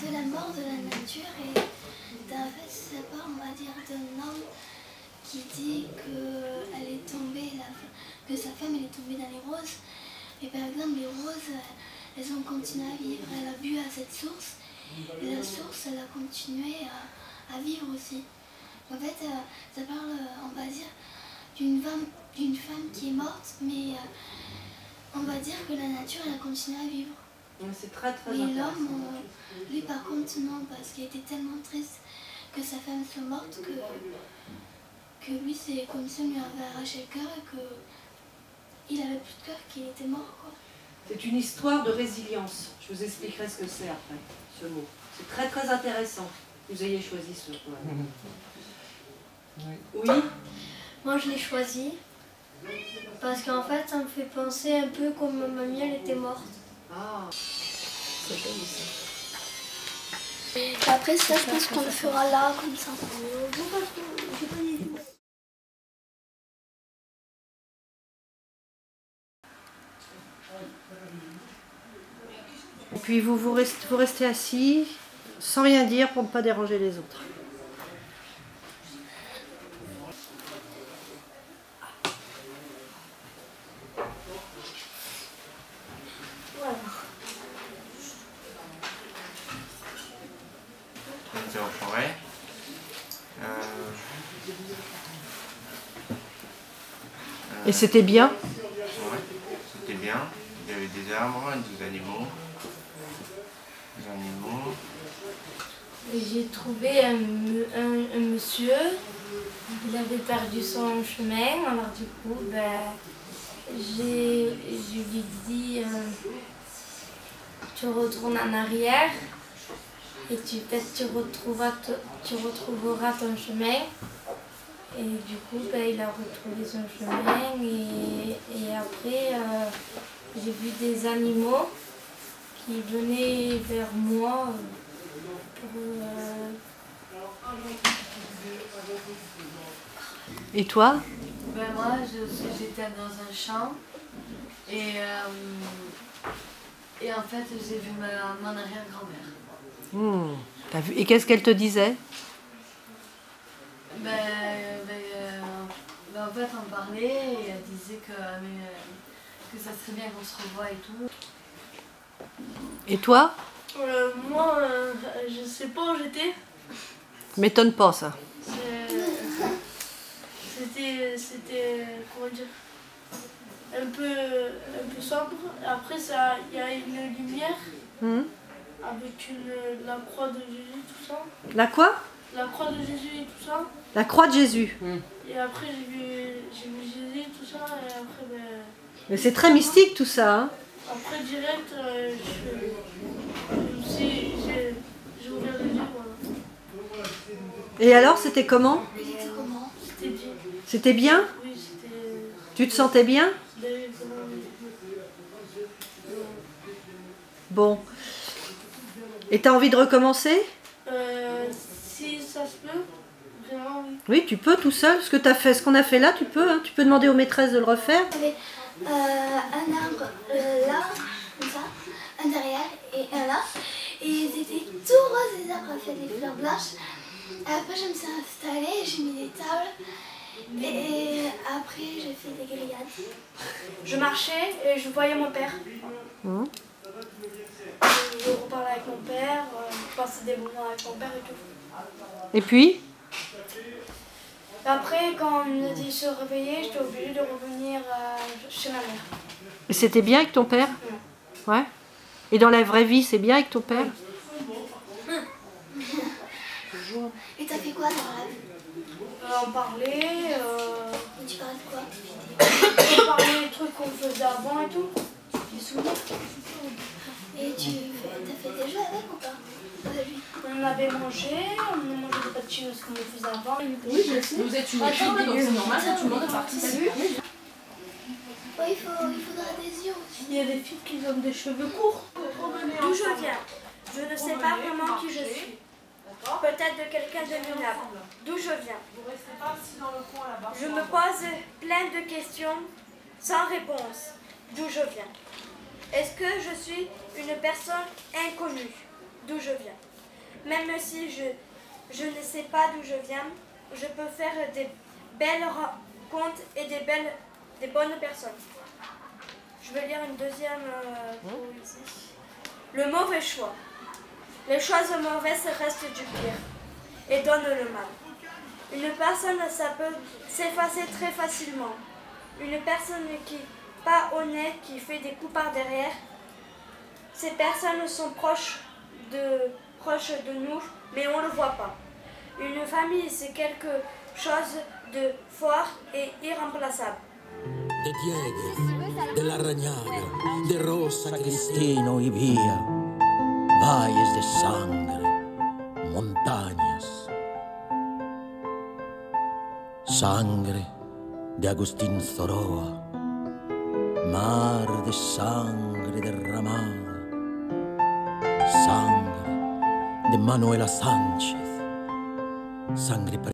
de la mort de la nature et en fait ça part, on va dire, d'un homme qui dit que elle est tombée, que sa femme elle est tombée dans les roses. Et par exemple les roses, elles ont continué à vivre. Elle a bu à cette source et la source elle a continué à vivre aussi. En fait ça parle, on va dire, d'une femme qui est morte, mais on va dire que la nature elle a continué à vivre. C'est très très Oui, intéressant. l'homme, lui par contre non, parce qu'il était tellement triste que sa femme soit morte que lui c'est comme si on lui avait arraché le cœur et qu'il avait plus de cœur, qu'il était mort, quoi. C'est une histoire de résilience. Je vous expliquerai ce que c'est après, ce mot. C'est très très intéressant que vous ayez choisi ce poème. Oui. Moi je l'ai choisi parce qu'en fait ça me fait penser un peu comme ma mamie elle était morte. Ah, c'est joli ça. Et après ça je pense qu'on le fera là, comme ça. Et puis vous restez assis sans rien dire pour ne pas déranger les autres. Voilà. On était en forêt. Et c'était bien? Ouais, c'était bien. Il y avait des arbres, des animaux. J'ai trouvé un monsieur, il avait perdu son chemin, alors du coup je lui ai dit tu retournes en arrière et peut-être tu retrouveras ton chemin. Et du coup il a retrouvé son chemin et après j'ai vu des animaux qui venaient vers moi Et toi? Moi j'étais dans un champ et en fait j'ai vu mon arrière-grand-mère. T'as vu? Et qu'est-ce qu'elle te disait? En fait on parlait et elle disait que ça serait bien qu'on se revoie et tout. Et toi? Moi, je sais pas où j'étais. M'étonne pas ça. C'était, comment dire, un peu sombre. Après, il y a une lumière avec la croix de Jésus, tout ça. La quoi? La croix de Jésus et tout ça. La croix de Jésus. Et après, j'ai vu Jésus, tout ça. Et après, Mais c'est très mystique tout ça. Hein? après direct, j'ai ouvert les yeux. Voilà. Et alors, c'était comment? C'était bien. C'était bien? Oui, c'était... Tu te sentais bien? Bon. Et t'as envie de recommencer? Si ça se peut, vraiment oui. Oui, tu peux tout seul. Ce qu'on a fait là, tu peux. Hein. Tu peux demander aux maîtresses de le refaire. Il y avait un arbre là, comme ça, un derrière et un là. Et ils étaient tout roses, les arbres avaient fait des fleurs blanches. Après je me suis installée, j'ai mis des tables. Et après j'ai fait des grillades. Je marchais et je voyais mon père. Je reparlais avec mon père, je passais des moments avec mon père et tout. Et puis? Après, quand on a dit se réveiller, j'étais obligée de revenir chez ma mère. Et c'était bien avec ton père? Ouais. Et dans la vraie vie, c'est bien avec ton père? Et t'as fait quoi dans la vie? On parlait. Et tu parlais de quoi? On parlait des trucs qu'on faisait avant et tout. Des souvenirs? Et t'as fait des jeux avec ou pas? Avec lui? On avait mangé, on a mangé des pâtes comme on faisait avant. Oui, je sais. Vous êtes une équipe, donc c'est normal que tout le monde participe. Oui, il faudra des yeux aussi. Il y a des filles qui ont des cheveux courts. D'où je viens? Je ne sais pas vraiment qui je suis. Peut-être de quelqu'un de minable. D'où je viens? Je me pose plein de questions sans réponse. D'où je viens? Est-ce que je suis une personne inconnue? D'où je viens? Même si je ne sais pas d'où je viens, je peux faire des belles rencontres et des bonnes personnes. Je vais lire une deuxième poésie. Le mauvais choix. Les choses mauvaises restent du pire et donnent le mal. Une personne, ça peut s'effacer très facilement. Une personne qui n'est pas honnête, qui fait des coups par derrière, ces personnes sont proches de nous, mais on ne le voit pas. Une famille, c'est quelque chose de fort et irremplaçable. De Dieguez, de Larrañaga, de Rosa Cristino y vía, valles de sangre, montañas. Sangre de Agustín Zoroa, mar de sangre derramada. Sangre de Manuela Sánchez, sangre